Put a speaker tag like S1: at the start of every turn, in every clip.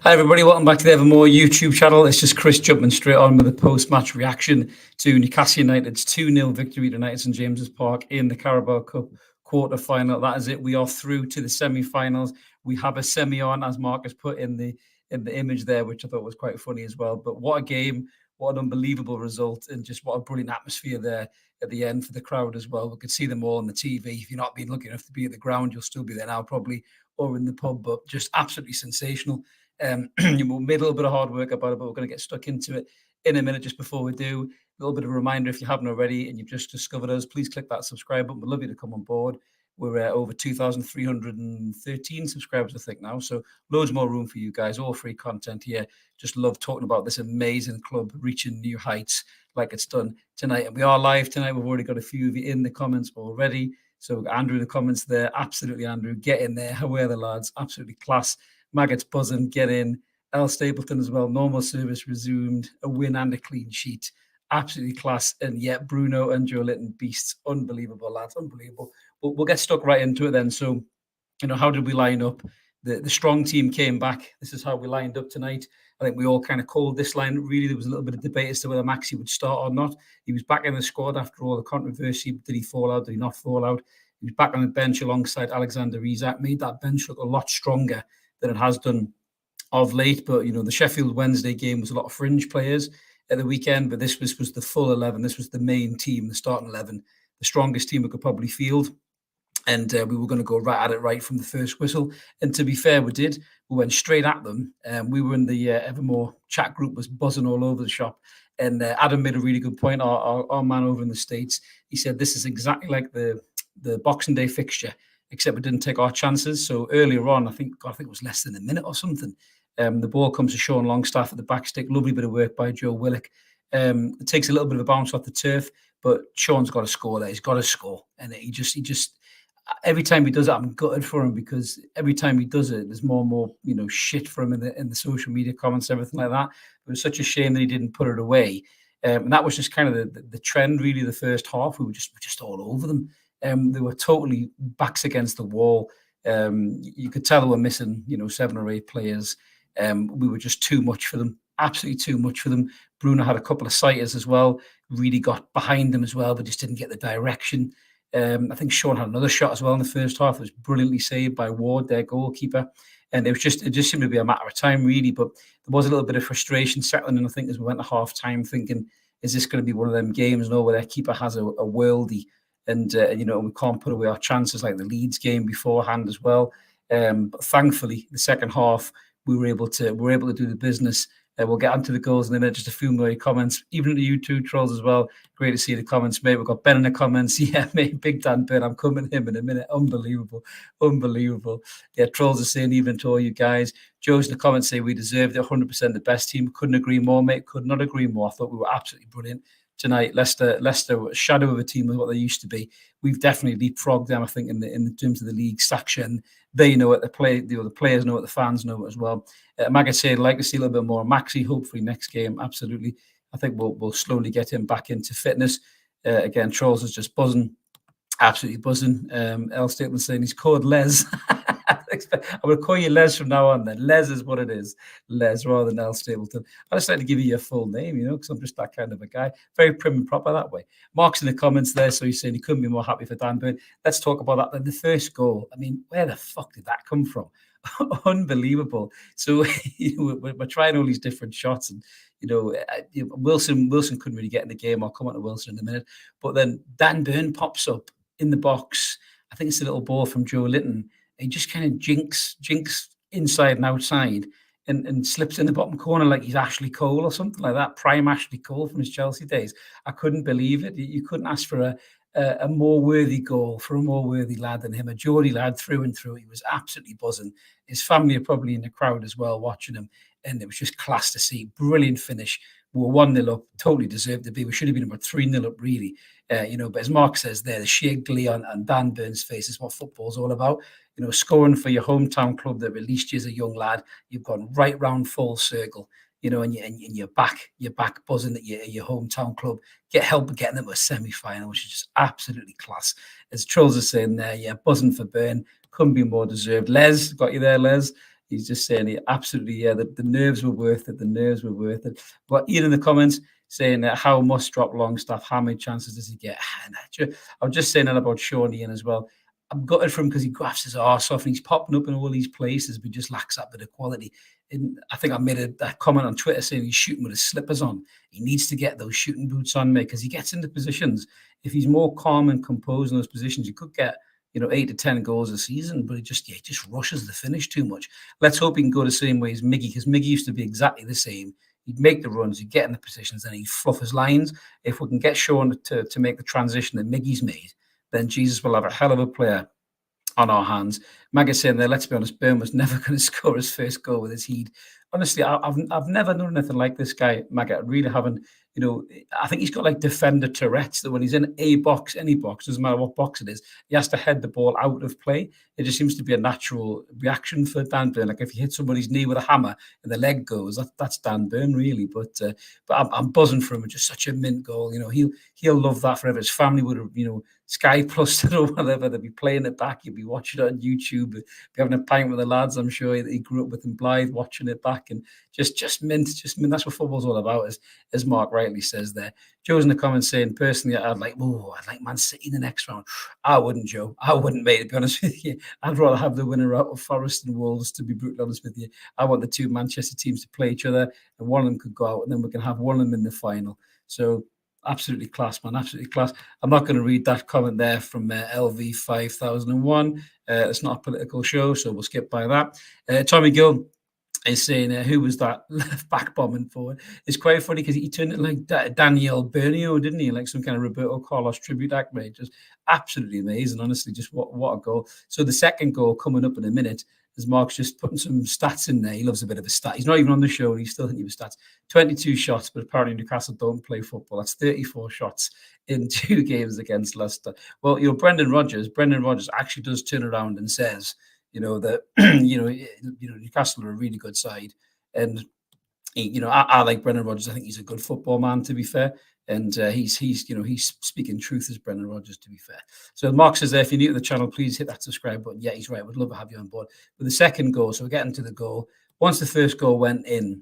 S1: Hi everybody, welcome back to the Evermore YouTube channel. It's just Chris jumping straight on with a post-match reaction to Newcastle United's 2-0 victory tonight at St James's Park in the Carabao Cup quarter-final. That is it. We are through to the semi-finals. We have a semi on, as Marcus put in the image there, which I thought was quite funny as well. But what a game, what an unbelievable result, and just what a brilliant atmosphere there at the end for the crowd as well. We could see them all on the TV. If you're not being lucky enough to be at the ground, you'll still be there now probably, or in the pub, but just absolutely sensational. We made a little bit of hard work about it, but we're going to get stuck into it in a minute. Just before we do, a little bit of a reminder, if you haven't already and you've just discovered us, please click that subscribe button. We'd love you to come on board. We're over 2,313 subscribers, I think, now. So loads more room for you guys, all free content here. Just love talking about this amazing club reaching new heights like it's done tonight. And we are live tonight. We've already got a few of you in the comments already. So Andrew in the comments there. Absolutely, Andrew. Get in there. How are the lads? Absolutely class. Maggots buzzing, get in. L. Stapleton as well. Normal service resumed. A win and a clean sheet. Absolutely class. And yet Bruno and Joe Litton, beasts. Unbelievable, lads. Unbelievable. We'll get stuck right into it then. So, how did we line up? The strong team came back. This is how we lined up tonight. I think we all kind of called this line. Really, there was a little bit of debate as to whether Maxi would start or not. He was back in the squad after all the controversy. Did he fall out? Did he not fall out? He was back on the bench alongside Alexander Isak. Made that bench look a lot stronger than it has done of late. But, the Sheffield Wednesday game was a lot of fringe players at the weekend, but this was the full 11. This was the main team, the starting 11, the strongest team we could probably field. And we were going to go right at it right from the first whistle. And to be fair, we did. We went straight at them. We were in the Evermore chat group, was buzzing all over the shop. And Adam made a really good point, our man over in the States. He said, this is exactly like the Boxing Day fixture, except we didn't take our chances. So earlier on, I think it was less than a minute or something. The ball comes to Sean Longstaff at the back stick. Lovely bit of work by Joe Willock. It takes a little bit of a bounce off the turf, but Sean's got to score there. He's got to score. And he just every time he does it, I'm gutted for him, because every time he does it, there's more and more, shit for him in the social media comments, everything like that. It was such a shame that he didn't put it away. And that was just kind of the trend, really, the first half. We were just all over them. They were totally backs against the wall. You could tell they were missing, 7 or 8 players. We were just too much for them, absolutely too much for them. Bruno had a couple of sighters as well, really got behind them as well, but just didn't get the direction. I think Sean had another shot as well in the first half. It was brilliantly saved by Ward, their goalkeeper. And it just seemed to be a matter of time, really. But there was a little bit of frustration settling in, I think, as we went to half time, thinking, is this going to be one of them games, where their keeper has a worldie? And, we can't put away our chances like the Leeds game beforehand as well. But thankfully, the second half, we were able to do the business. We'll get onto the goals in a minute. Just a few more comments, even the YouTube trolls as well. Great to see the comments, mate. We've got Ben in the comments. Yeah, mate, big Dan Ben. I'm coming to him in a minute. Unbelievable. Yeah, trolls are saying, even to all you guys. Joe's in the comments say we deserved it. 100% the best team. Couldn't agree more, mate. Could not agree more. I thought we were absolutely brilliant tonight. Leicester, a shadow of a team of what they used to be. We've definitely leapfrogged them, I think, in the terms of the league section. They know it. The players know it. The fans know it as well. Maggot said, like to see a little bit more Maxi. Hopefully next game, absolutely. I think we'll slowly get him back into fitness. Again, Charles is just buzzing, absolutely buzzing. L. Stapleton saying he's called Les. I will call you Les from now on then. Les is what it is. Les rather than L. Stapleton. I just like to give you your full name, because I'm just that kind of a guy. Very prim and proper that way. Mark's in the comments there, so he's saying he couldn't be more happy for Dan Burn. Let's talk about that then. The first goal, I mean, where the fuck did that come from? Unbelievable. So we're trying all these different shots, and Wilson couldn't really get in the game. I'll come on to Wilson in a minute. But then Dan Burn pops up in the box. I think it's a little ball from Joe Litton. He just kind of jinks inside and outside and slips in the bottom corner like he's Ashley Cole or something like that. Prime Ashley Cole from his Chelsea days. I couldn't believe it. You couldn't ask for a more worthy goal, for a more worthy lad than him. A Geordie lad through and through. He was absolutely buzzing. His family are probably in the crowd as well watching him. And it was just class to see. Brilliant finish. We were 1-0 up. Totally deserved to be. We should have been about 3-0 up, really. But as Mark says there, the sheer glee on Dan Burn's face is what football's all about. Scoring for your hometown club that released you as a young lad. You've gone right round full circle, and you're back buzzing at your hometown club. Get help getting them to a semi-final, which is just absolutely class. As Trolls are saying there, yeah, buzzing for Burn. Couldn't be more deserved. Les, got you there, Les. He's just saying, absolutely, yeah, the nerves were worth it. The nerves were worth it. But Ian in the comments saying how must drop Longstaff, how many chances does he get? I'm just saying that about Sean Ian as well. I'm gutted for him because he grafts his arse off and he's popping up in all these places, but just lacks that bit of quality. And I think I made a comment on Twitter saying he's shooting with his slippers on. He needs to get those shooting boots on, mate, because he gets into positions. If he's more calm and composed in those positions, he could get 8 to 10 goals a season, but he just rushes the finish too much. Let's hope he can go the same way as Miggy, because Miggy used to be exactly the same. He'd make the runs, he'd get in the positions, and he'd fluff his lines. If we can get Sean to make the transition that Miggy's made, then Jesus will have a hell of a player on our hands. Maggie's saying there, let's be honest, Burn was never going to score his first goal with his heat. Honestly, I've never known anything like this guy, Maggie. I really haven't. I think he's got like defender Tourette's, that when he's in a box, any box, doesn't matter what box it is, he has to head the ball out of play. It just seems to be a natural reaction for Dan Burn. Like if you hit somebody's knee with a hammer and the leg goes, that's Dan Burn, really. But I'm buzzing for him. It's just such a mint goal. He'll love that forever. His family would have, Sky Plus it or whatever. They'd be playing it back. You'd be watching it on YouTube. Be having a pint with the lads, I'm sure, that he grew up with in Blythe, watching it back. And just mint. That's what football's all about, as Mark rightly says there. Joe's in the comments saying, personally, I'd like Man City in the next round. I wouldn't, Joe. I wouldn't, mate, to be honest with you. I'd rather have the winner out of Forest and Wolves, to be brutally honest with you. I want the two Manchester teams to play each other, and one of them could go out, and then we can have one of them in the final. So absolutely class, man. Absolutely class. I'm not going to read that comment there from LV 5001. It's not a political show, so we'll skip by that. Tommy Gill is saying, who was that left back bombing forward? It's quite funny because he turned it like Daniel Bernio, didn't he? Like some kind of Roberto Carlos tribute act, mate. Just absolutely amazing, honestly. Just what a goal. So the second goal coming up in a minute, as Mark's just putting some stats in there. He loves a bit of a stat. He's not even on the show, and he's still thinking of stats. 22 shots, but apparently Newcastle don't play football. That's 34 shots in 2 games against Leicester. Well, Brendan Rodgers actually does turn around and says, that Newcastle are a really good side, and I like Brendan Rodgers. I think he's a good football man, to be fair, and he's speaking truth as Brendan Rodgers, to be fair. So Mark says there, if you're new to the channel, please hit that subscribe button. Yeah, he's right. We'd love to have you on board. But the second goal, so we're getting to the goal. Once the first goal went in,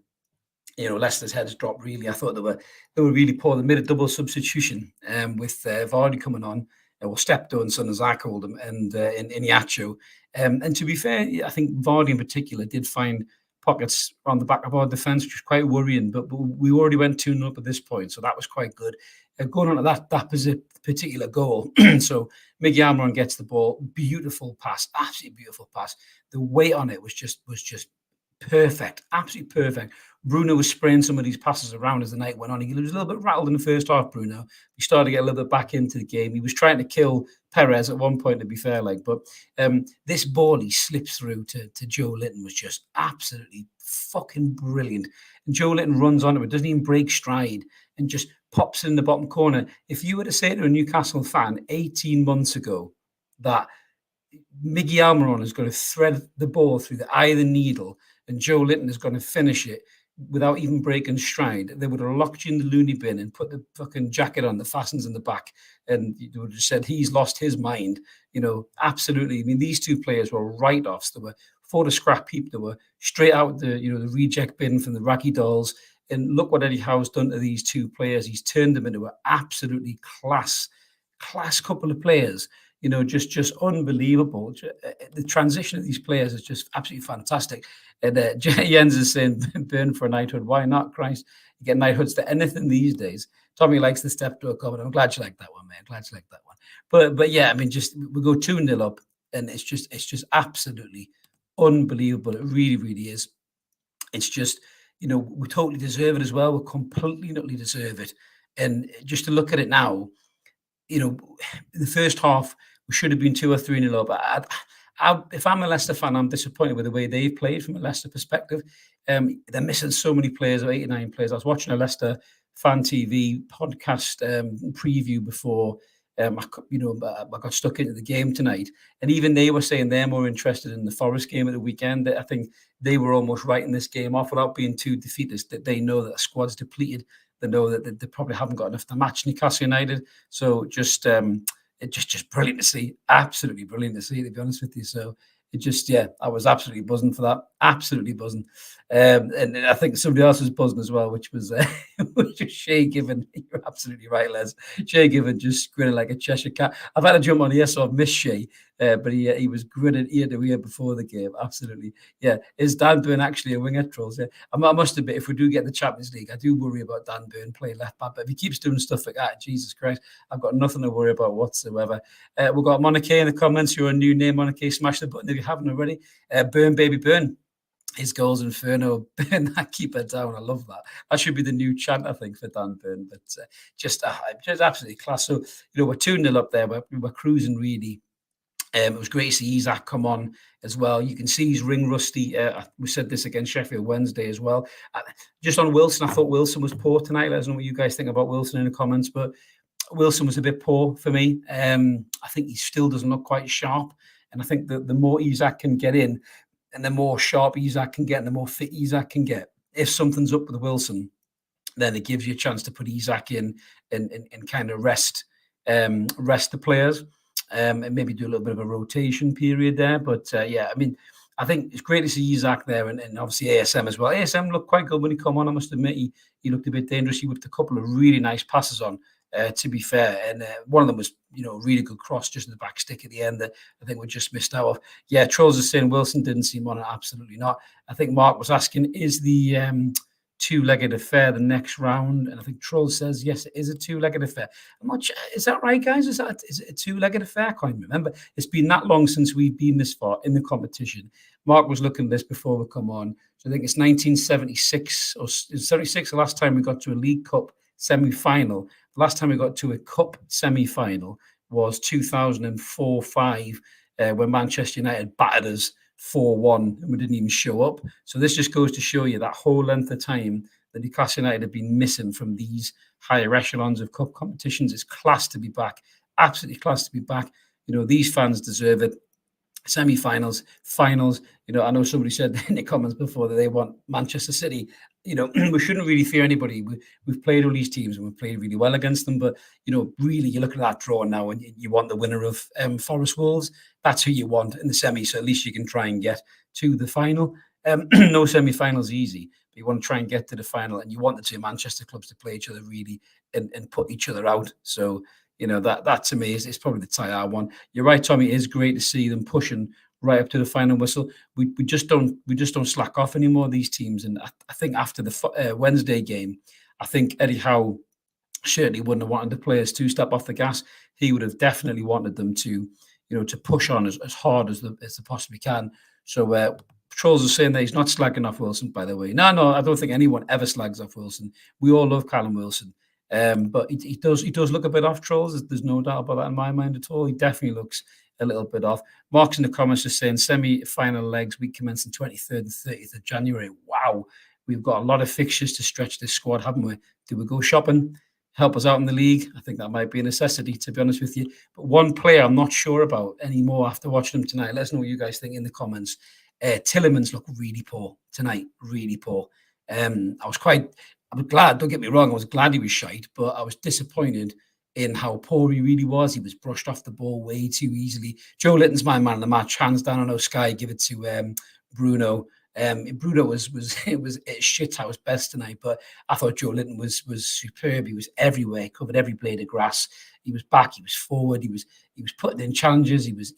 S1: Leicester's heads dropped. Really, I thought they were really poor. They made a double substitution with Vardy coming on. Steptoe and son, as I called him, and Iniacho. And to be fair, I think Vardy in particular did find pockets on the back of our defence, which was quite worrying. But we already went 2-0 up at this point, so that was quite good. Going on to that particular goal, so Miggy Almiron gets the ball, beautiful pass, absolutely beautiful pass. The weight on it was just perfect, absolutely perfect. Bruno was spraying some of these passes around as the night went on. He was a little bit rattled in the first half, Bruno. He started to get a little bit back into the game. He was trying to kill Perez at one point, to be fair, but this ball he slips through to Joe Linton was just absolutely fucking brilliant. And Joe Linton runs onto it, doesn't even break stride, and just pops in the bottom corner. If you were to say to a Newcastle fan 18 months ago that Miggy Almiron is going to thread the ball through the eye of the needle and Joe Linton is going to finish it without even breaking stride, they would have locked you in the loony bin and put the fucking jacket on that fastens in the back, and you would have said he's lost his mind. Absolutely. I mean, these two players were write-offs. They were for the scrap heap. They were straight out the reject bin from the Raggy Dolls. And look what Eddie Howe's done to these two players. He's turned them into an absolutely class couple of players. Just unbelievable. The transition of these players is just absolutely fantastic. And Jens is saying, burn for a knighthood. Why not, Christ? You get knighthoods to anything these days. Tommy likes the step-toe comment. I'm glad you like that one, man. Glad you like that one. But yeah, I mean, just we go 2-0 up, and it's just absolutely unbelievable. It really, really is. It's just, we totally deserve it as well. We completely, utterly deserve it. And just to look at it now, in the first half, we should have been 2 or 3-0 up. If I'm a Leicester fan, I'm disappointed with the way they've played from a Leicester perspective. They're missing so many players, 8 or 9 players. I was watching a Leicester Fan TV podcast preview before I got stuck into the game tonight. And even they were saying they're more interested in the Forest game at the weekend. I think they were almost writing this game off without being too defeatist, that they know that the squad's depleted. They know that they probably haven't got enough to match Newcastle United. So just brilliant to see. Absolutely brilliant to see, to be honest with you. So it just, yeah, I was absolutely buzzing for that. Absolutely buzzing. And I think somebody else was buzzing as well, which was which was Shay Given. You're absolutely right, Les. Shay Given just grinning like a Cheshire cat. I've had to jump on here, so I've missed Shay, but he was grinning ear to ear before the game. Absolutely, yeah. Is Dan Burn actually a winger, Trolls? Yeah, I must admit, if we do get the Champions League, I do worry about Dan Burn playing left back. But if he keeps doing stuff like that, Jesus Christ, I've got nothing to worry about whatsoever. We've got Monica in the comments. You're a new name, Monica. Smash the button if you haven't already. Burn, baby, burn. His goals inferno, burn that keeper down. I love that. That should be the new chant, I think, for Dan Burn. But just absolutely class. So, we're 2-0 up there. We're cruising really. It was great to see Isak come on as well. You can see he's ring rusty. We said this against Sheffield Wednesday as well. Just on Wilson, I thought Wilson was poor tonight. Let us know what you guys think about Wilson in the comments. But Wilson was a bit poor for me. I think he still doesn't look quite sharp. And I think that the more Isak can get in, and the more sharp Isak can get, and the more fit Isak can get, if something's up with Wilson, then it gives you a chance to put Isak in and kind of rest the players, and maybe do a little bit of a rotation period there. But yeah, I mean, I think it's great to see Isak there, and obviously ASM as well. ASM looked quite good when he come on. I must admit, he looked a bit dangerous. He whipped a couple of really nice passes on. To be fair, and one of them was, a really good cross just in the back stick at the end that I think we just missed out of. Yeah, Trolls is saying Wilson didn't seem on it. Absolutely not. I think Mark was asking, is the two-legged affair the next round? And I think Trolls says, yes, it is a two-legged affair. I'm not sure. Is that right, guys? Is it a two-legged affair? I can't even remember. It's been that long since we've been this far in the competition. Mark was looking at this before we come on. So I think it's 1976 or 76, the last time we got to a League Cup semi-final. The last time we got to a cup semi-final was 2004-5, when Manchester United battered us 4-1 and we didn't even show up. So this just goes to show you that whole length of time that Newcastle United have been missing from these higher echelons of cup competitions. It's class to be back. Absolutely class to be back. These fans deserve it. Semi-finals, finals. I know somebody said in the comments before that they want Manchester City. We shouldn't really fear anybody. We've played all these teams and we've played really well against them. But, really, you look at that draw now and you want the winner of Forest Wolves. That's who you want in the semi. So at least you can try and get to the final. No semi-finals easy, but you want to try and get to the final, and you want the two Manchester clubs to play each other really and put each other out. So, that to me is probably the tie I want. You're right, Tommy. It is great to see them pushing right up to the final whistle. We just don't slack off anymore, these teams. And I think after the Wednesday game, I think Eddie Howe certainly wouldn't have wanted the players to step off the gas. He would have definitely wanted them to, to push on as hard as they possibly can. So Trolls are saying that he's not slagging off Wilson, by the way. No, I don't think anyone ever slags off Wilson. We all love Callum Wilson. But he does look a bit off, Trolls. There's no doubt about that in my mind at all. He definitely looks a little bit off. Mark's in the comments just saying semi-final legs week commencing 23rd and 30th of January. Wow, we've got a lot of fixtures to stretch this squad, haven't we? Do we go shopping? Help us out in the league? I think that might be a necessity, to be honest with you. But one player I'm not sure about anymore after watching him tonight. Let us know what you guys think in the comments. Tillemans looked really poor tonight, really poor. I was glad, don't get me wrong, I was glad he was shite, but I was disappointed in how poor he really was. He was brushed off the ball way too easily. Joe Litton's my man of the match, hands down. I know Sky give it to Bruno. Bruno was shit at his best tonight, but I thought Joe Litton was superb. He was everywhere, covered every blade of grass. He was back, he was forward, he was putting in challenges, he was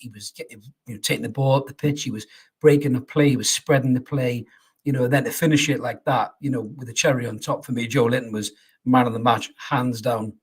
S1: taking the ball up the pitch, he was breaking the play, he was spreading the play. Then to finish it like that, with a cherry on top for me, Joe Litton was man of the match, hands down.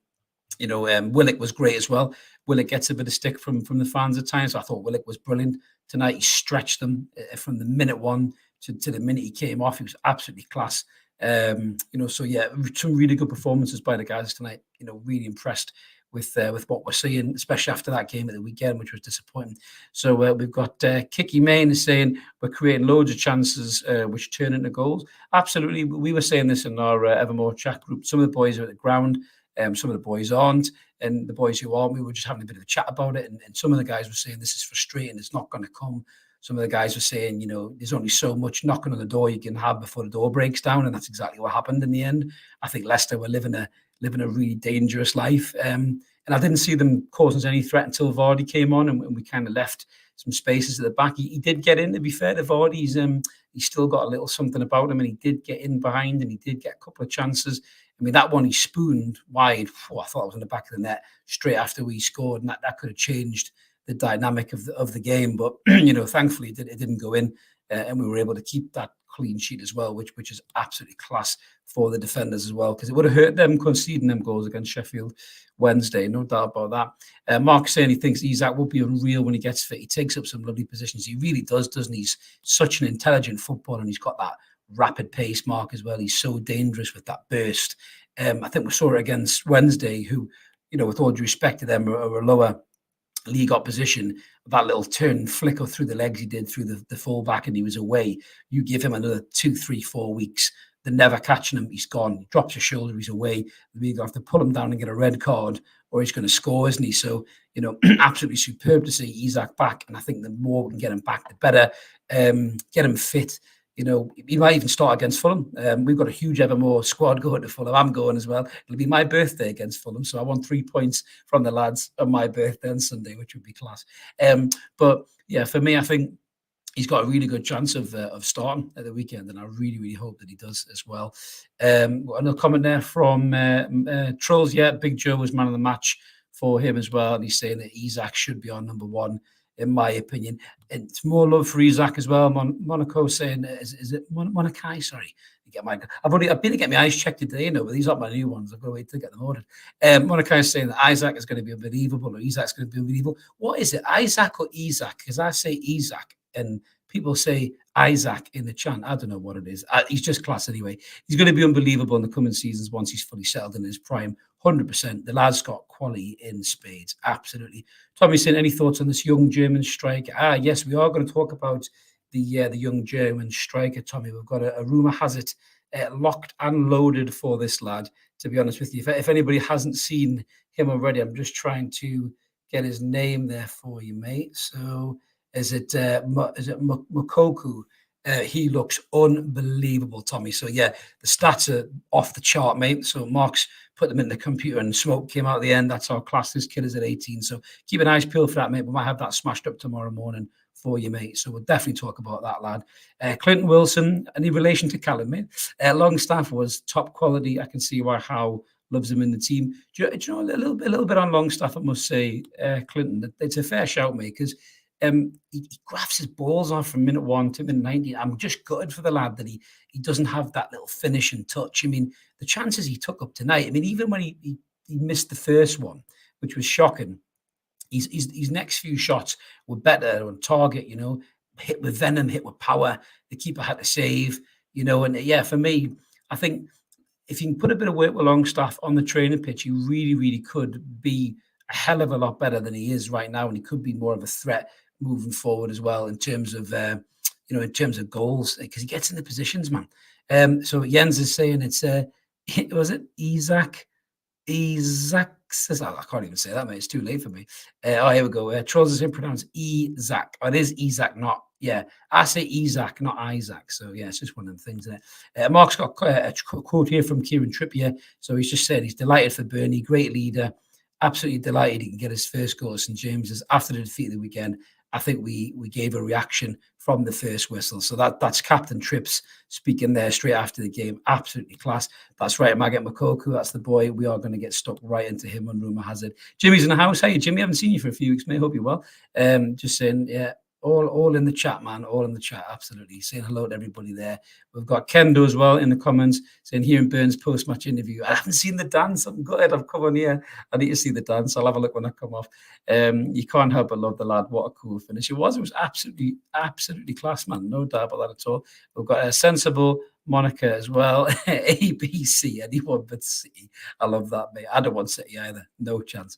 S1: Willock was great as well. Willock gets a bit of stick from the fans at times. I thought Willock was brilliant tonight. He stretched them from the minute one to the minute he came off. He was absolutely class. So yeah, some really good performances by the guys tonight. Really impressed with what we're seeing, especially after that game at the weekend, which was disappointing. So we've got Kiki Main is saying we're creating loads of chances which turn into goals. Absolutely. We were saying this in our Evermore chat group. Some of the boys are at the ground, some of the boys aren't, and the boys who aren't, we were just having a bit of a chat about it. And some of the guys were saying this is frustrating, it's not going to come. Some of the guys were saying, there's only so much knocking on the door you can have before the door breaks down, and that's exactly what happened in the end. I think Leicester were living a really dangerous life And I didn't see them causing any threat until Vardy came on, and we kind of left some spaces at the back. He did get in, to be fair to Vardy. He's still got a little something about him, and he did get in behind, and he did get a couple of chances. I mean, that one he spooned wide. I thought it was in the back of the net straight after we scored, and that could have changed the dynamic of the game. But thankfully it didn't go in, and we were able to keep that clean sheet as well, which is absolutely class for the defenders as well, because it would have hurt them conceding them goals against Sheffield Wednesday, no doubt about that. Mark saying he thinks Isak will be unreal when he gets fit. He takes up some lovely positions. He really does, doesn't he? He's such an intelligent footballer, and he's got that rapid pace, Mark, as well. He's so dangerous with that burst. I think we saw it against Wednesday, who, with all due respect to them, are a lower league opposition. That little turn flicker through the legs he did through the fullback, and he was away. You give him another 2, 3, 4 weeks, they're never catching him. He's gone. He drops his shoulder. He's away. We're going to have to pull him down and get a red card, or he's going to score, isn't he? So, absolutely superb to see Isak back. And I think the more we can get him back, the better. Get him fit. He might even start against Fulham. We've got a huge Evermore squad going to Fulham. I'm going as well. It'll be my birthday against Fulham, so I want 3 points from the lads on my birthday on Sunday, which would be class. But yeah, for me, I think he's got a really good chance of starting at the weekend, and I really, really hope that he does as well. Another comment there from Trolls. Yeah, Big Joe was man of the match for him as well, and he's saying that Isak should be on number 1. In my opinion, and it's more love for Isak as well. Monaco saying, is it Monakai? Sorry, I've been to get my eyes checked today, but these aren't my new ones. I've got to wait to get them ordered. Monakai is saying that Isak is going to be unbelievable, or Isak's going to be unbelievable. What is it, Isak or Isak? Because I say Isak, and people say Isaac in the chant. I don't know what it is. He's just class anyway. He's going to be unbelievable in the coming seasons once he's fully settled in his prime. 100%. The lad's got quality in spades. Absolutely. Tommy saying, any thoughts on this young German striker? Yes, we are going to talk about the young German striker, Tommy. We've got a rumour has it locked and loaded for this lad, to be honest with you. If anybody hasn't seen him already, I'm just trying to get his name there for you, mate. So is it Mokoku? He looks unbelievable, Tommy. So yeah, the stats are off the chart, mate. So Mark's put them in the computer and smoke came out at the end. That's how class this kid is at 18. So keep an eyes peeled for that, mate. We might have that smashed up tomorrow morning for you, mate. So we'll definitely talk about that, lad. Clinton Wilson, any relation to Callum, mate? Longstaff was top quality. I can see why Howe loves him in the team. Do you know a little bit on Longstaff, I must say, Clinton? It's a fair shout, mate, because he grafts his balls off from minute 1 to minute 90. I'm just gutted for the lad that he doesn't have that little finishing touch. I mean, the chances he took up tonight, I mean, even when he missed the first one, which was shocking, his next few shots were better on target, hit with venom, hit with power. The keeper had to save, and yeah, for me, I think if you can put a bit of work with Longstaff on the training pitch, he really, really could be a hell of a lot better than he is right now, and he could be more of a threat moving forward as well in terms of in terms of goals, because he gets in the positions, man. So Jens is saying it's was it Isaac says, I can't even say that, mate. It's too late for me. Here we go. Trolls is pronounced Isaac. It is Isaac, not I say Isaac, not Isaac. So yeah, it's just one of the things there. Mark's got a quote here from Kieran Trippier. So he's just said he's delighted for Burnley, great leader. Absolutely delighted he can get his first goal at St James's after the defeat of the weekend. I think we gave a reaction from the first whistle. So that's Captain Trips speaking there straight after the game. Absolutely class. That's right, Maget Makoku. That's the boy. We are going to get stuck right into him on rumour has it. Jimmy's in the house. Hey, Jimmy, haven't seen you for a few weeks, mate. Hope you're well. Just saying, yeah, all in the chat, man. All in the chat, absolutely. Saying hello to everybody there. We've got Kendo as well in the comments saying here in Burns post-match interview. I haven't seen the dance. I'm good. I've come on here. I need to see the dance. I'll have a look when I come off. You can't help but love the lad. What a cool finish it was. It was absolutely class, man. No doubt about that at all. We've got a sensible Monica as well. ABC, anyone but City. I love that, mate. I don't want City either. No chance.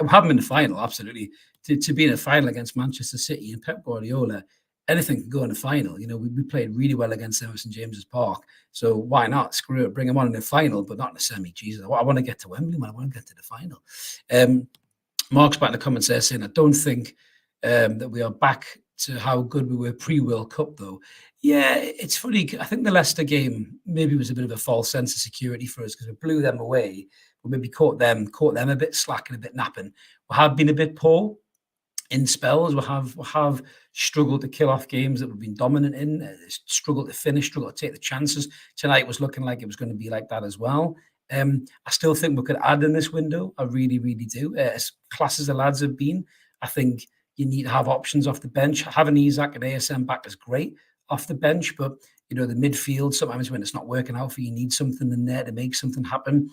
S1: We have them in the final, absolutely. To be in a final against Manchester City and Pep Guardiola, anything can go in the final. We played really well against them at St James's Park. So why not? Screw it. Bring them on in the final, but not in the semi. Jesus, I want to get to Wembley, man. I want to get to the final. Mark's back in the comments there saying, I don't think that we are back to how good we were pre-World Cup, though. Yeah, it's funny. I think the Leicester game maybe was a bit of a false sense of security for us because we blew them away. we maybe caught them a bit slack and a bit napping. We have been a bit poor in spells. We have struggled to kill off games that we've been dominant in, struggled to finish, struggled to take the chances. Tonight was looking like it was going to be like that as well. I still think we could add in this window. I really, really do. As class as the lads have been, I think you need to have options off the bench. Having Isak and ASM back is great off the bench, but the midfield, sometimes when it's not working out for you, need something in there to make something happen.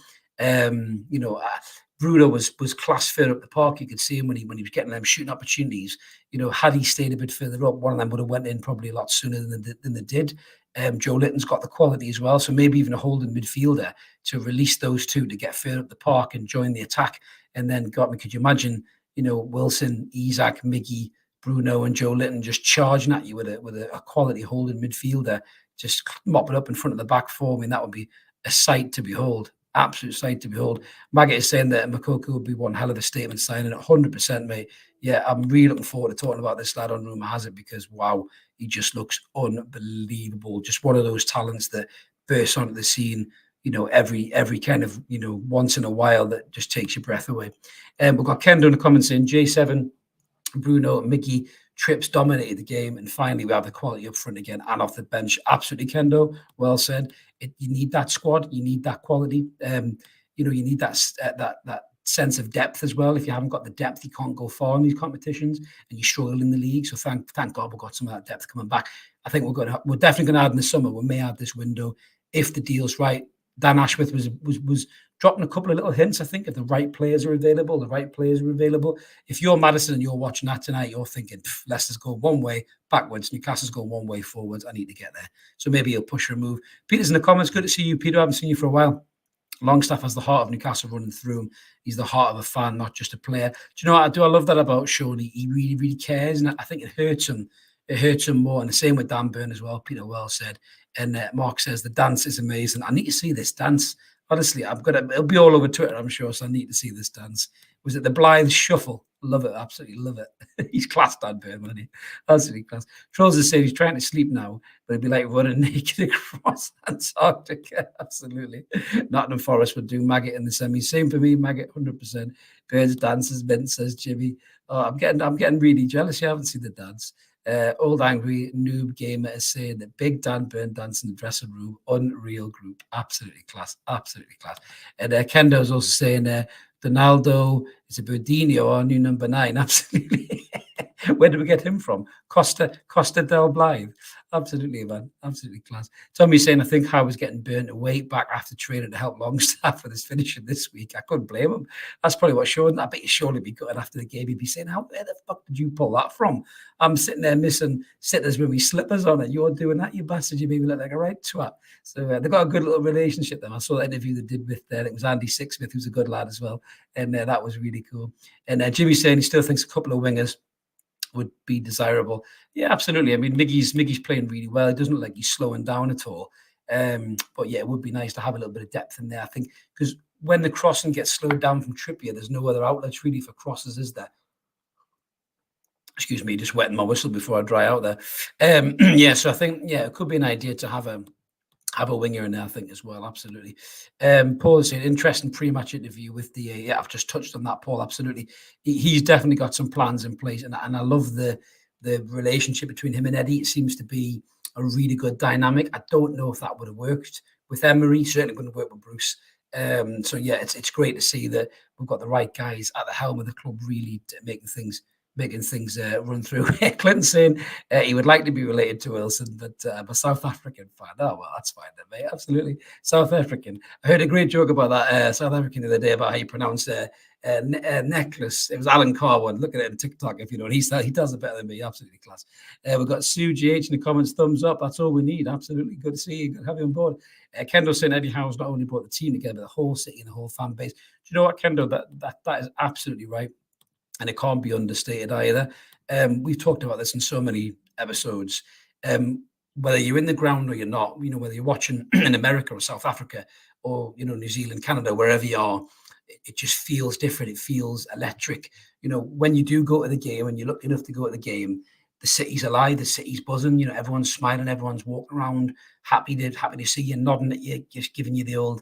S1: Bruno was class further up the park. You could see him when he was getting them shooting opportunities. Had he stayed a bit further up, one of them would have went in probably a lot sooner than they did. Joe Litton's got the quality as well, so maybe even a holding midfielder to release those two to get further up the park and join the attack. And then, could you imagine, Wilson, Isak, Miggy, Bruno, and Joe Litton just charging at you with a quality holding midfielder, just mop it up in front of the back four. I mean, that would be a sight to behold. Absolute sight to behold. Maggot is saying that Makoko would be one hell of a statement signing. 100%, mate. Yeah, I'm really looking forward to talking about this lad on Rumour Has It, because, wow, he just looks unbelievable. Just one of those talents that bursts onto the scene, every kind of, once in a while, that just takes your breath away. We've got Kendo in the comments saying J7, Bruno, Mickey, Trips dominated the game, and finally we have the quality up front again and off the bench. Absolutely, Kendo. Well said. You need that squad. You need that quality. You need that sense of depth as well. If you haven't got the depth, you can't go far in these competitions, and you struggle in the league. So thank God we've got some of that depth coming back. I think we're definitely going to add in the summer. We may add this window if the deal's right. Dan Ashworth was dropping a couple of little hints. I think if the right players are available, If you're Madison and you're watching that tonight, you're thinking, Leicester's going one way backwards, Newcastle's going one way forwards. I need to get there. So maybe he'll push or move. Peter's in the comments. Good to see you, Peter. I haven't seen you for a while. Longstaff has the heart of Newcastle running through him. He's the heart of a fan, not just a player. Do you know what I love that about Shoney? He really, really cares, and I think it hurts him. It hurts him more, and the same with Dan Burn as well. Peter well said. And Mark says the dance is amazing. I need to see this dance. Honestly, it'll be all over Twitter, I'm sure. So I need to see this dance. Was it the Blythe Shuffle? Love it, absolutely love it. He's class, Dan Burn, wasn't he? Absolutely class. Trolls has said he's trying to sleep now, but it'd be like running naked across Antarctica. Absolutely. Nottingham Forest would do Maggot in the semi. Same for me, Maggot, 100%. Birds dances, Vince says Jimmy. Oh, I'm getting really jealous. You haven't seen the dance. Old Angry Noob Gamer is saying that Big Dan Burn dance in the dressing room, unreal group, absolutely class. And Kendo's also saying Donaldo is a Budinho, our new number 9, absolutely. Where did we get him from? Costa del Blythe. Absolutely, man. Absolutely class. Tommy's saying, I think Howe was getting burnt away back after training to help Longstaff with his finishing this week. I couldn't blame him. That's probably what showed. I bet he'd surely be gutted after the game. He'd be saying, where the fuck did you pull that from? I'm sitting there missing sitters with me slippers on it. You're doing that, you bastard. You made me look like a right twat. So they've got a good little relationship there. I saw that interview they did with, it was Andy Sixsmith, who's a good lad as well. And that was really cool. And Jimmy's saying he still thinks a couple of wingers would be desirable. Yeah, absolutely. I mean, Miggy's playing really well. It doesn't look like he's slowing down at all. But yeah, it would be nice to have a little bit of depth in there, I think, because when the crossing gets slowed down from Trippier, there's no other outlets really for crosses, is there? Excuse me, just wetting my whistle before I dry out there. Yeah, so I think, it could be an idea to have a winger in there, I think, as well. Absolutely. Paul is saying, interesting pre-match interview with the, I've just touched on that, Paul. Absolutely. He's definitely got some plans in place. And I love the relationship between him and Eddie. It seems to be a really good dynamic. I don't know if that would have worked with Emery. Certainly wouldn't work with Bruce. So yeah, it's great to see that we've got the right guys at the helm of the club, really making things run through. Clinton saying he would like to be related to Wilson, but I'm a South African fan. Oh, well, that's fine then, mate. Absolutely. South African. I heard a great joke about that South African the other day about how you pronounce necklace. It was Alan Carr one. Look at it on TikTok if you know. He does it better than me. Absolutely class. We've got Sue GH in the comments. Thumbs up. That's all we need. Absolutely. Good to see you. Good to have you on board. Kendall saying Eddie Howe's not only brought the team together, but the whole city and the whole fan base. Do you know what, Kendall? That is absolutely right. And it can't be understated either. We've talked about this in so many episodes. Whether you're in the ground or you're not, whether you're watching in America or South Africa or, New Zealand, Canada, wherever you are, it just feels different. It feels electric. When you do go to the game and you're lucky enough to go to the game, the city's alive, the city's buzzing, everyone's smiling, everyone's walking around, happy to see you, nodding at you, just giving you the old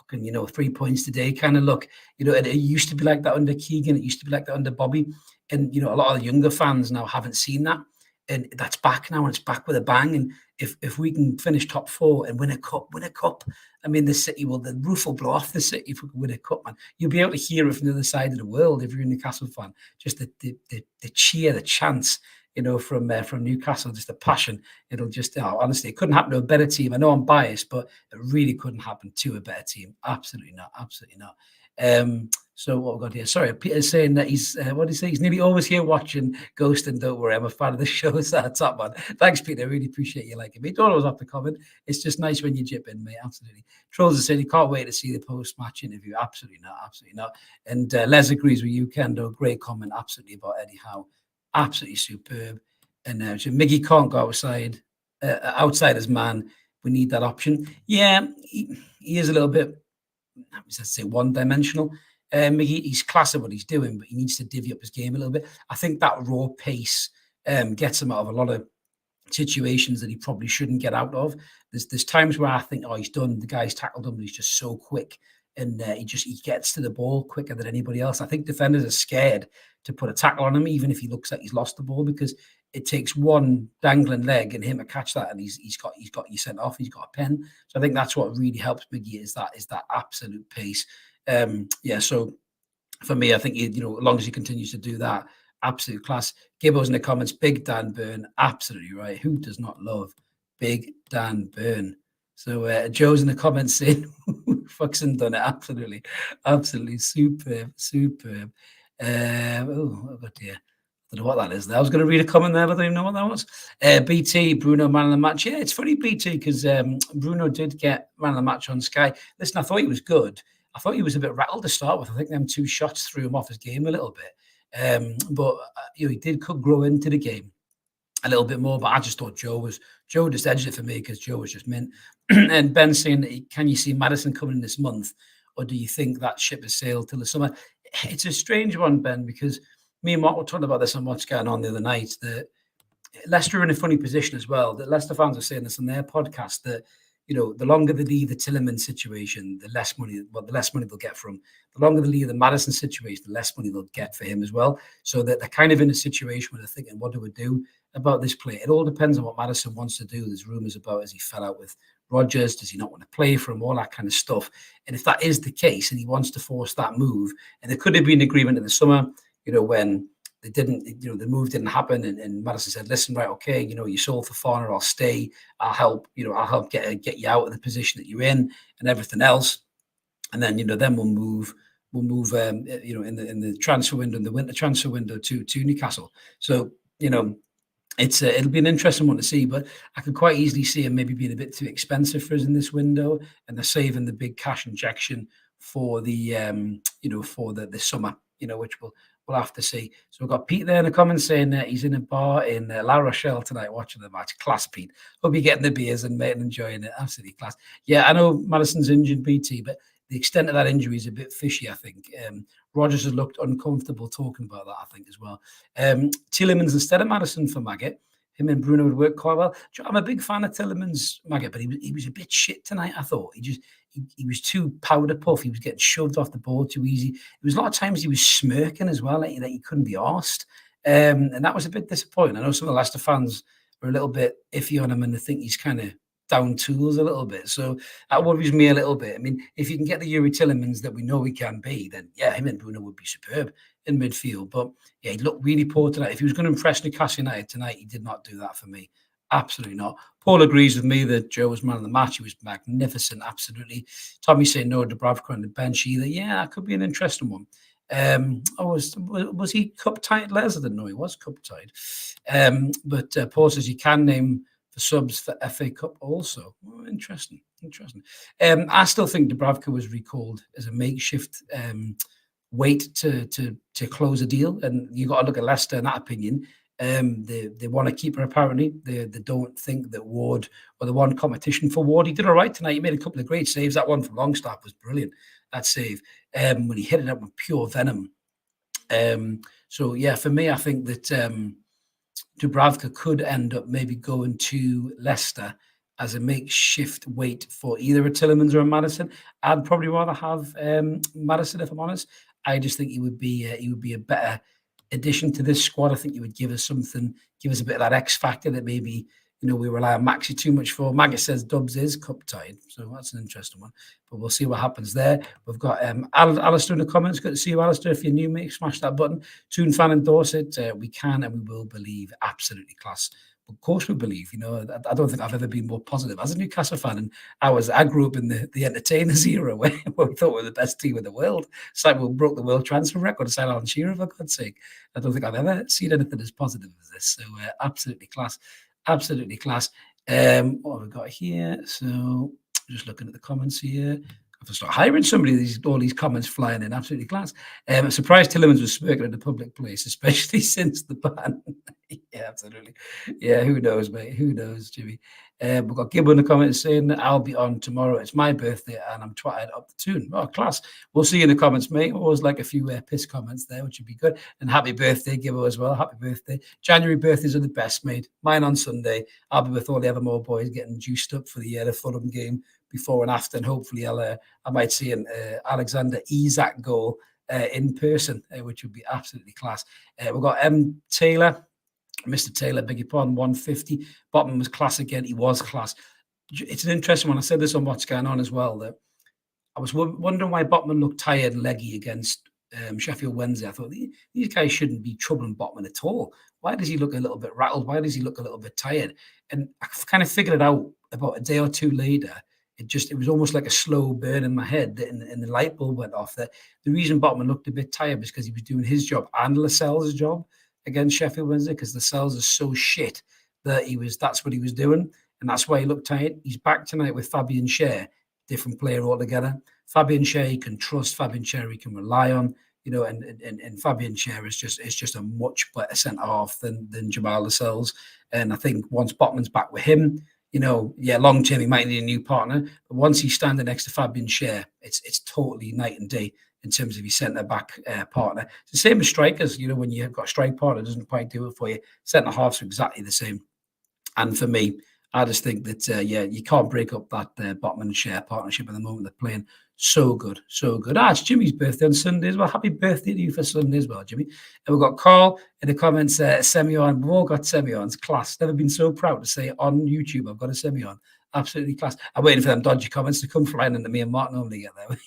S1: fucking, 3 points today kind of look. It used to be like that under Keegan. It used to be like that under Bobby. And, a lot of the younger fans now haven't seen that. And that's back now, and it's back with a bang. And if we can finish top 4 and win a cup. I mean, the City the roof will blow off the City if we can win a cup, man. You'll be able to hear it from the other side of the world if you're a Newcastle fan. Just the cheer, the chants, from Newcastle, just the passion. It'll just, honestly, it couldn't happen to a better team. I know I'm biased, but it really couldn't happen to a better team. Absolutely not. Absolutely not. So what we've got here? Sorry, Peter's saying that he's what did he say? He's nearly always here watching Ghost and Don't Worry. I'm a fan of the show. So top man. Thanks, Peter. I really appreciate you liking me. Don't always have to comment. It's just nice when you chip in, mate. Absolutely. Trolls are saying he can't wait to see the post-match interview. Absolutely not. Absolutely not. And Les agrees with you, Kendo. Great comment. Absolutely about Eddie Howe. Absolutely superb. And so Miggy can't go outside. Outside as man. We need that option. Yeah, he is a little bit, let's say, one-dimensional. Miggy, he's class at what he's doing, but he needs to divvy up his game a little bit. I think that raw pace gets him out of a lot of situations that he probably shouldn't get out of. There's times where I think, he's done. The guy's tackled him, but he's just so quick, and he gets to the ball quicker than anybody else. I think defenders are scared to put a tackle on him, even if he looks like he's lost the ball, because it takes one dangling leg and him to catch that, and he's got you sent off. He's got a pen. So I think that's what really helps Miggy is that absolute pace. So for me, I think as long as he continues to do that, absolute class. Gibbo's in the comments, Big Dan Burn, absolutely right. Who does not love Big Dan Burn? So Joe's in the comments saying, "Fucking done it, absolutely superb." Oh dear. I don't know what that is. I was going to read a comment there, but I don't even know what that was. BT, Bruno, man of the match. Yeah, it's funny, BT, because Bruno did get man of the match on Sky. Listen, I thought he was good. I thought he was a bit rattled to start with. I think them 2 shots threw him off his game a little bit. But he did grow into the game a little bit more. But I just thought Joe just edged it for me because Joe was just mint. And Ben saying, can you see Maddison coming this month? Or do you think that ship has sailed till the summer? It's a strange one, Ben, because me and Mark were talking about this on what's going on the other night, that Leicester are in a funny position as well. That Leicester fans are saying this on their podcast, that the longer they leave the Tielemans situation, the less money they'll get from him. The longer they leave the Maddison situation, the less money they'll get for him as well. So that they're kind of in a situation where they're thinking, what do we do about this player? It all depends on what Maddison wants to do. There's rumours about, as he fell out with Rodgers, does he not want to play for him, all that kind of stuff. And if that is the case and he wants to force that move, and there could have been agreement in the summer, when they didn't, the move didn't happen, and Maddison said, listen, right, okay, you sold for Fafana, I'll stay, I'll help get you out of the position that you're in and everything else. And then, then we'll move in the transfer window, in the winter transfer window to Newcastle. So, it'll be an interesting one to see, but I could quite easily see him maybe being a bit too expensive for us in this window, and they're saving the big cash injection for the summer, which we'll have to see. So we've got Pete there in the comments saying that he's in a bar in La Rochelle tonight watching the match. Class, Pete. Hope you're getting the beers and enjoying it. Absolutely class. Yeah, I know Maddison's injured, BT, but the extent of that injury is a bit fishy, I think. Rodgers has looked uncomfortable talking about that, I think, as well. Tielemans instead of Maddison for Maggot. Him and Bruno would work quite well. I'm a big fan of Tielemans, Maggot, but he was a bit shit tonight, I thought. He was too powder puff. He was getting shoved off the ball too easy. There was a lot of times he was smirking as well, like he couldn't be arsed. And that was a bit disappointing. I know some of the Leicester fans were a little bit iffy on him, and they think he's kind of down tools a little bit. So that worries me a little bit. I mean, if you can get the Yuri Tielemans that we know he can be, then yeah, him and Bruno would be superb in midfield. But yeah, he looked really poor tonight. If he was going to impress Newcastle United tonight, he did not do that for me. Absolutely not. Paul agrees with me that Joe was man of the match. He was magnificent, absolutely. Tommy's saying no Dubravka on the bench either. Yeah, that could be an interesting one. Was he cup tied, Les? I didn't know he was cup tied. But Paul says you can name the subs for FA Cup also. Oh, interesting. I still think Dubravka was recalled as a makeshift wait to close a deal, and you got to look at Leicester in that opinion. They want to keep her, apparently. They don't think that Ward, or the one competition for Ward, he did all right tonight. He made a couple of great saves. That one from Longstaff was brilliant, that save, when he hit it up with pure venom. So yeah, for me, I think that Dubravka could end up maybe going to Leicester as a makeshift weight for either a Tillemans or a Maddison. I'd probably rather have Maddison, if I'm honest. I just think he would be a better addition to this squad. I think he would give us something, give us a bit of that X factor that maybe we rely on Maxi too much for. Maggis says Dubs is cup tied, so that's an interesting one. But we'll see what happens there. We've got Alistair in the comments. Good to see you, Alistair. If you're new, mate, smash that button. Toon fan endorse it. We can and we will believe. Absolutely class. Of course we believe. I don't think I've ever been more positive as a Newcastle fan. And I grew up in the entertainers era where we thought we were the best team in the world. It's like we broke the world transfer record to sign Alan Shearer, for God's sake. I don't think I've ever seen anything as positive as this. So absolutely class. Absolutely class. What have we got here? So just looking at the comments here. I have to start hiring somebody. All these comments flying in. Absolutely class. I'm surprised Tillemans was smirking in a public place, especially since the ban. Yeah, absolutely. Yeah, who knows, mate? Who knows, Jimmy? We've got Gibbo in the comments saying I'll be on tomorrow. It's my birthday and I'm twatted up the tune. Oh, class. We'll see you in the comments, mate. Always like a few piss comments there, which would be good. And happy birthday, Gibbo, as well. Happy birthday. January birthdays are the best, mate. Mine on Sunday. I'll be with all the Evermore boys getting juiced up for the Fulham game before and after. And hopefully I might see an Alexander Isak goal in person, which would be absolutely class. We've got Taylor. Mr. Taylor, beg your pardon, 150. Botman was class again. He was class. It's an interesting one. I said this on What's Going On as well, that I was wondering why Botman looked tired and leggy against Sheffield Wednesday. I thought these guys shouldn't be troubling Botman at all. Why does he look a little bit rattled? Why does he look a little bit tired? And I kind of figured it out about a day or two later. It was almost like a slow burn in my head, and the light bulb went off. That the reason Botman looked a bit tired was because he was doing his job and Lascelles' job against Sheffield Wednesday, because Lascelles is so shit that that's what he was doing, and that's why he looked tired. He's back tonight with Fabian Schär, different player altogether. Fabian Schär, you can trust. Fabian Schär, you can rely on. And Fabian Schär is just a much better centre half than Jamal Lascelles. And I think once Botman's back with him, long term he might need a new partner. But once he's standing next to Fabian Schär, it's totally night and day in terms of your centre back partner. It's the same as strikers. When you've got a strike partner, doesn't quite do it for you. Centre halves are exactly the same. And for me, I just think that you can't break up that Botman and Schär partnership at the moment. They're playing so good, so good. It's Jimmy's birthday on Sunday as well. Happy birthday to you for Sunday as well, Jimmy. And we've got Carl in the comments, Semyon. We've all got Semyons. Class. Never been so proud to say on YouTube, I've got a Semyon. Absolutely class. I'm waiting for them dodgy comments to come flying into me and Martin only get there.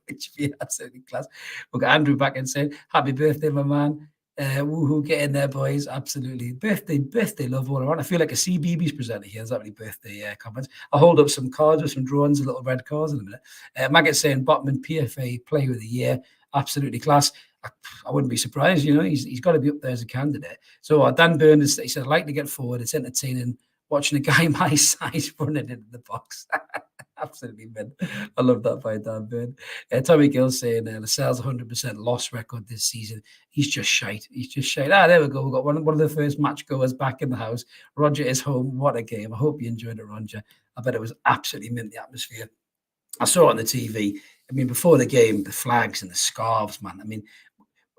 S1: Which would be absolutely class. We've got Andrew back and saying, happy birthday, my man. Woohoo, get in there, boys. Absolutely. Birthday love all around. I feel like a CBeebies presenter here. There's that many birthday comments. I'll hold up some cards with some drawings, little red cards in a minute. Maggot saying Botman PFA Player of the Year. Absolutely class. I wouldn't be surprised. He's got to be up there as a candidate. So Dan Byrne, he said, I'd like to get forward. It's entertaining watching a guy my size running into the box. Absolutely, man. I love that by Dan Byrne. Tommy Gill saying Lascelles 100% loss record this season. He's just shite. There we go. We've got one of the first match goers back in the house. Roger is home. What a game. I hope you enjoyed it, Roger. I bet it was absolutely mint, the atmosphere. I saw it on the TV. I mean, before the game, the flags and the scarves, man. I mean,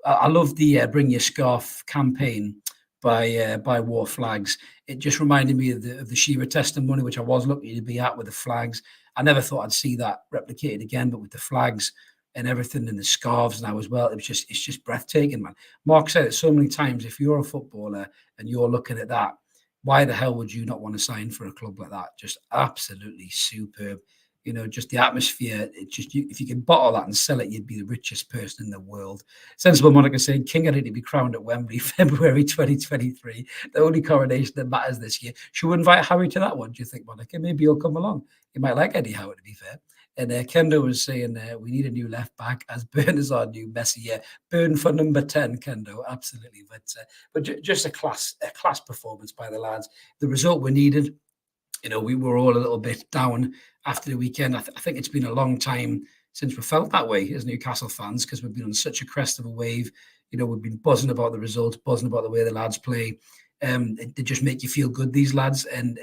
S1: I love the Bring Your Scarf campaign by War Flags. It just reminded me of the Shearer testimony, which I was lucky to be at with the flags. I never thought I'd see that replicated again, but with the flags and everything and the scarves now as well, it's just breathtaking, man. Mark said it so many times, if you're a footballer and you're looking at that, why the hell would you not want to sign for a club like that? Just absolutely superb. Just the atmosphere. If you could bottle that and sell it, you'd be the richest person in the world. Sensible Monica saying King had to be crowned at Wembley, February 2023. The only coronation that matters this year. Should we invite Harry to that one? Do you think, Monica? Maybe he'll come along. You might like Eddie Howe, to be fair. And Kendo was saying we need a new left back, as Burn is our new Messi. Yeah, Burn for number 10, Kendo, absolutely. But just a class performance by the lads. The result we needed. We were all a little bit down after the weekend. I think it's been a long time since we felt that way as Newcastle fans, because we've been on such a crest of a wave. We've been buzzing about the results, buzzing about the way the lads play. They just make you feel good, these lads. And,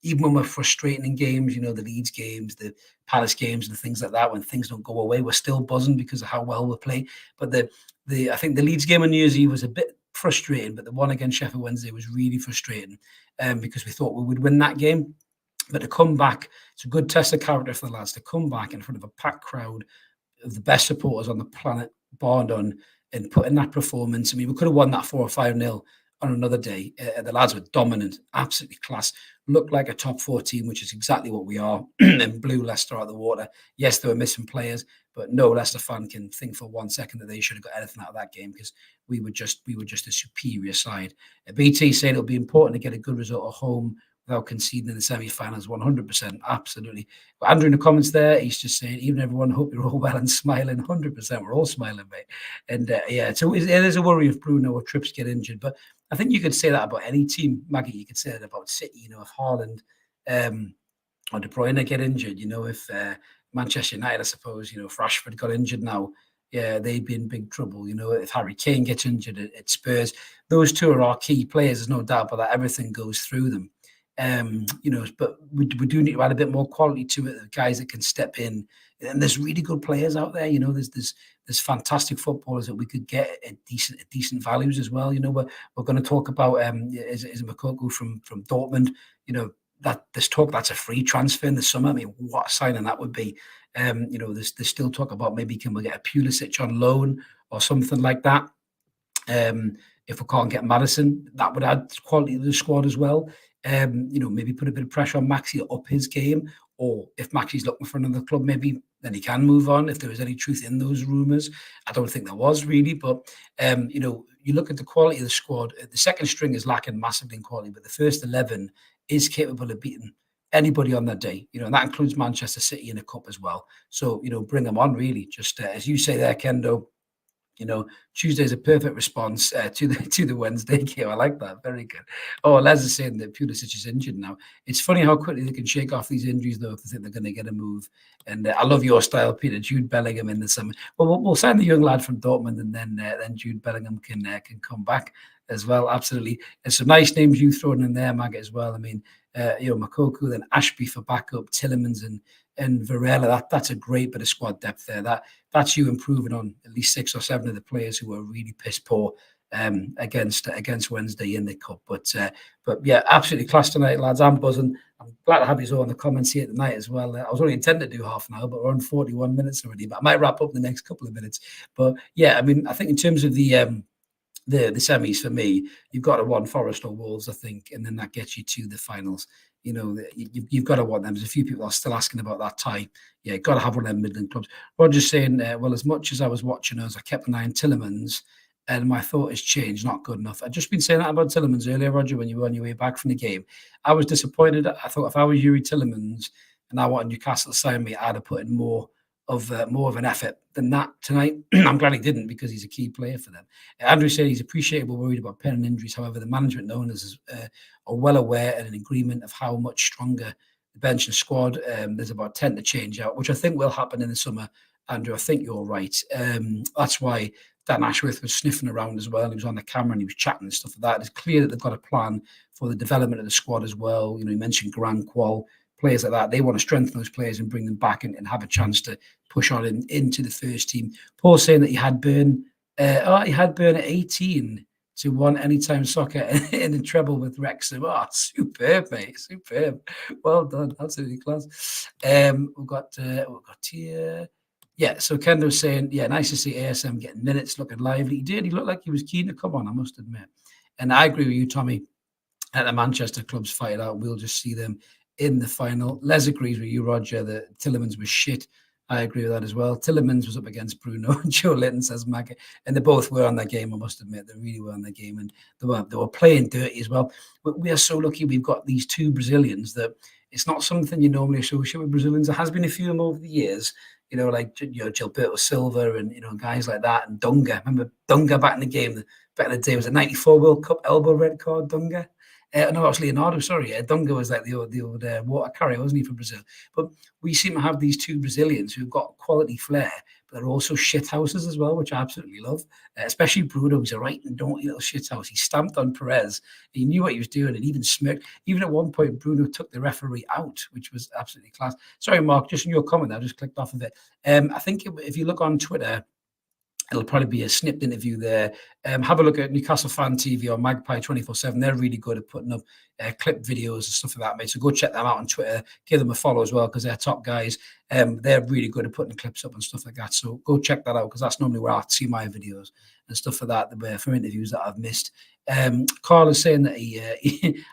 S1: even when we're frustrating in games, the Leeds games, the Palace games and things like that, when things don't go away, we're still buzzing because of how well we play. But I think the Leeds game on New Year's Eve was a bit frustrating, but the one against Sheffield Wednesday was really frustrating because we thought we would win that game. But to come back, it's a good test of character for the lads to come back in front of a packed crowd of the best supporters on the planet, bar none, and put in that performance. I mean, we could have won that 4 or 5-0 on another day. The lads were dominant, absolutely class. Looked like a top 4 team, which is exactly what we are, and blew Leicester out of the water. Yes, they were missing players, but no Leicester fan can think for 1 second that they should have got anything out of that game, because we were just a superior side. BT said it'll be important to get a good result at home without conceding in the semi-finals. 100%, absolutely. But Andrew in the comments there, he's just saying, even everyone, hope you're all well and smiling. 100%, we're all smiling, mate. And yeah, so it is a worry if Bruno or Trips get injured. But I think you could say that about any team, Maggie. You could say that about City. You know, if Haaland or De Bruyne get injured, you know, if Manchester United, I suppose, you know, if Rashford got injured now, yeah, they'd be in big trouble. You know, if Harry Kane gets injured at Spurs, those two are our key players. There's no doubt about that. Everything goes through them. You know, but we do need to add a bit more quality to it. The guys that can step in, and there's really good players out there. You know, there's fantastic footballers that we could get at decent values as well. You know, we're going to talk about is Moukoko from Dortmund. You know, there's talk that's a free transfer in the summer. I mean, what a signing that would be. You know, there's still talk about maybe can we get a Pulisic on loan or something like that. If we can't get Maddison, that would add quality to the squad as well. You know, maybe put a bit of pressure on Maxi to up his game, or if Maxi's looking for another club, maybe then he can move on if there was any truth in those rumours. I don't think there was really, but you know, you look at the quality of the squad. The second string is lacking massively in quality, but the first 11 is capable of beating anybody on that day. You know, and that includes Manchester City in a cup as well. So you know, bring them on really. Just as you say there, Kendo. You know, Tuesday is a perfect response to the Wednesday game. I like that. Very good. Oh, Les is saying that Pulisic is injured now. It's funny how quickly they can shake off these injuries, though, if they think they're going to get a move. And I love your style, Peter. Jude Bellingham in the summer. Well, we'll sign the young lad from Dortmund, and then Jude Bellingham can come back as well. Absolutely. And some nice names you thrown in there, Maggot, as well. I mean, you know, Moukoko, then Ashby for backup, Tillemans and Varela. That's a great bit of squad depth there. That's you improving on at least 6 or 7 of the players who were really piss poor against Wednesday in the cup. But yeah, absolutely class tonight, lads. I'm buzzing. I'm glad to have you all in the comments here tonight as well. I was only intended to do half an hour, but we're on 41 minutes already. But I might wrap up in the next couple of minutes. But yeah, I mean, I think in terms of the semis for me, you've got to want Forest or Wolves, I think, and then that gets you to the finals. You know, you've got to want them. There's a few people are still asking about that tie. Yeah, got to have one of them Midland clubs. Roger's saying, well, as much as I was watching us, I kept an eye on Tillemans, and my thought has changed. Not good enough. I've just been saying that about Tillemans earlier, Roger, when you were on your way back from the game. I was disappointed. I thought if I was Yuri Tillemans and I wanted Newcastle to sign me, I'd have put in more of an effort than that tonight. I'm glad he didn't, because he's a key player for them. Andrew said he's appreciable, worried about pen and injuries. However, the management and owners are well aware and in agreement of how much stronger the bench and squad. There's about 10 to change out, which I think will happen in the summer. Andrew, I think you're right. That's why Dan Ashworth was sniffing around as well. He was on the camera and he was chatting and stuff like that. It's clear that they've got a plan for the development of the squad as well. You know, you mentioned Grand Qual, players like that. They want to strengthen those players and bring them back and have a chance to push on into the first team. Paul saying that he had Burn at 18 to won Anytime Soccer in the treble with Wrexham. Oh, superb, mate. Superb. Well done. Absolutely class. We've got here. Yeah, so Kendo's saying, yeah, nice to see ASM getting minutes, looking lively. He did. He looked like he was keen to come on, I must admit. And I agree with you, Tommy. At the Manchester clubs fight it out, we'll just see them in the final. Les agrees with you, Roger, that Tillemans was shit. I agree with that as well. Tillemans was up against Bruno. Joe Litton says Maggie, and they both were on their game. I must admit, they really were on their game, and they were playing dirty as well. But we are so lucky we've got these two Brazilians that it's not something you normally associate with Brazilians. There has been a few of them over the years, you know, like Gilberto Silva and guys like that, and Dunga. Remember Dunga back in the game? Back in the day, it was a '94 World Cup elbow red card. Dunga. No, it was Leonardo, sorry. Dunga was like the old water carrier, wasn't he, for Brazil? But we seem to have these two Brazilians who've got quality flair, but they're also shithouses as well, which I absolutely love. Especially Bruno, who's a right and don't little shithouse. He stamped on Perez. He knew what he was doing and even smirked. Even at one point, Bruno took the referee out, which was absolutely class. Sorry, Mark, just in your comment, I just clicked off of it. I think if you look on Twitter, It'll probably be a snipped interview there. Have a look at Newcastle Fan TV or Magpie 24/7. They're really good at putting up clip videos and stuff like that, mate. So go check them out on Twitter. Give them a follow as well because they're top guys. They're really good at putting clips up and stuff like that. So go check that out because that's normally where I see my videos and stuff like that from interviews that I've missed. Carl is saying that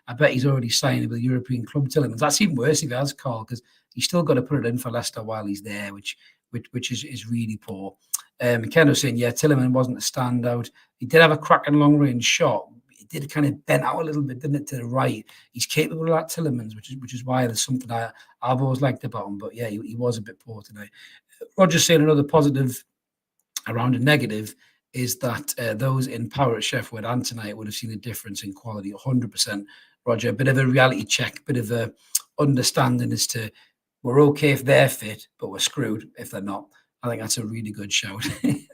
S1: I bet he's already signed with a European club. Tillemans. That's even worse if he has, Carl, because he's still got to put it in for Leicester while he's there, which is really poor. Ken was saying, yeah, Tilleman wasn't a standout. He did have a cracking long-range shot. He did kind of bent out a little bit, didn't it, to the right. He's capable of that, Tillemans, which is why there's something I've always liked about him. But yeah, he was a bit poor tonight. Roger's saying another positive around a negative is that those in power at Sheffield and tonight would have seen a difference in quality, 100%. Roger, a bit of a reality check, a bit of a understanding as to we're okay if they're fit, but we're screwed if they're not. I think that's a really good shout.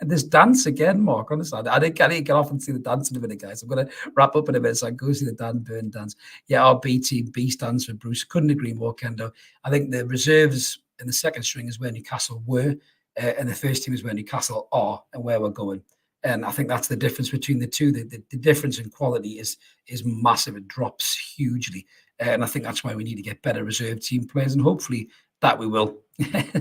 S1: This dance again, Mark. Honestly, I didn't get off and see the dance in a minute, guys. I'm going to wrap up in a minute so I can go see the Dan Burn dance. Yeah, our B team, B stands for Bruce. Couldn't agree more, Kendo. I think the reserves in the second string is where Newcastle were, and the first team is where Newcastle are and where we're going. And I think that's the difference between the two. The difference in quality is massive. It drops hugely. And I think that's why we need to get better reserve team players. And hopefully that we will.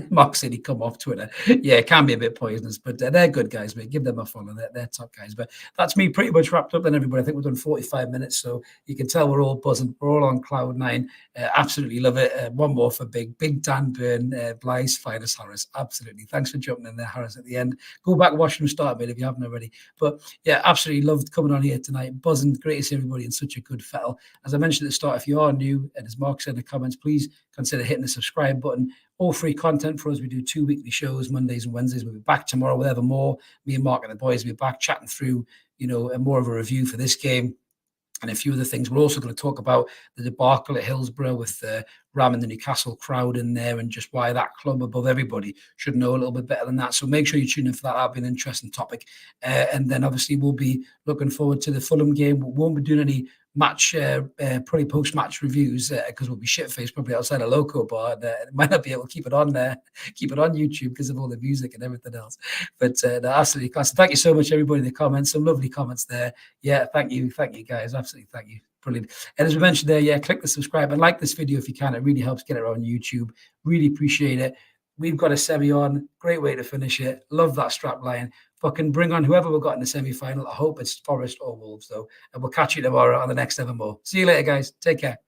S1: Mark said he'd come off Twitter. Yeah, it can be a bit poisonous, but they're good guys, mate. Give them a follow. They're top guys. But that's me pretty much wrapped up then, everybody. I think we've done 45 minutes, so you can tell we're all buzzing. We're all on cloud nine. Absolutely love it. One more for Big Dan Burn, Bly's finest Harris. Absolutely. Thanks for jumping in there, Harris, at the end. Go back and watch from start, mate, if you haven't already. But yeah, absolutely loved coming on here tonight. Buzzing. Great to see everybody in such a good fettle. As I mentioned at the start, if you are new, and as Mark said in the comments, please consider hitting the subscribe button. All free content for us. We do 2 weekly shows, Mondays and Wednesdays. We'll be back tomorrow with ever more. Me and Mark and the boys will be back chatting through, more of a review for this game and a few other things. We're also going to talk about the debacle at Hillsborough with ramming the Newcastle crowd in there and just why that club above everybody should know a little bit better than that. So make sure you tune in for that. That'll be an interesting topic. And then obviously we'll be looking forward to the Fulham game. We won't be doing any match, probably post-match reviews because we'll be shit-faced probably outside a local bar. And, it might not be able to keep it on YouTube because of all the music and everything else. But they're absolutely class. Thank you so much, everybody in the comments. Some lovely comments there. Yeah, thank you guys. Absolutely, thank you. Brilliant. And as we mentioned there, yeah, click the subscribe and like this video if you can. It really helps get it on YouTube. Really appreciate it. We've got a semi on. Great way to finish it. Love that strap line. Fucking bring on whoever we've got in the semi-final. I hope it's Forest or Wolves, though. And we'll catch you tomorrow on the next Evermore. See you later, guys. Take care.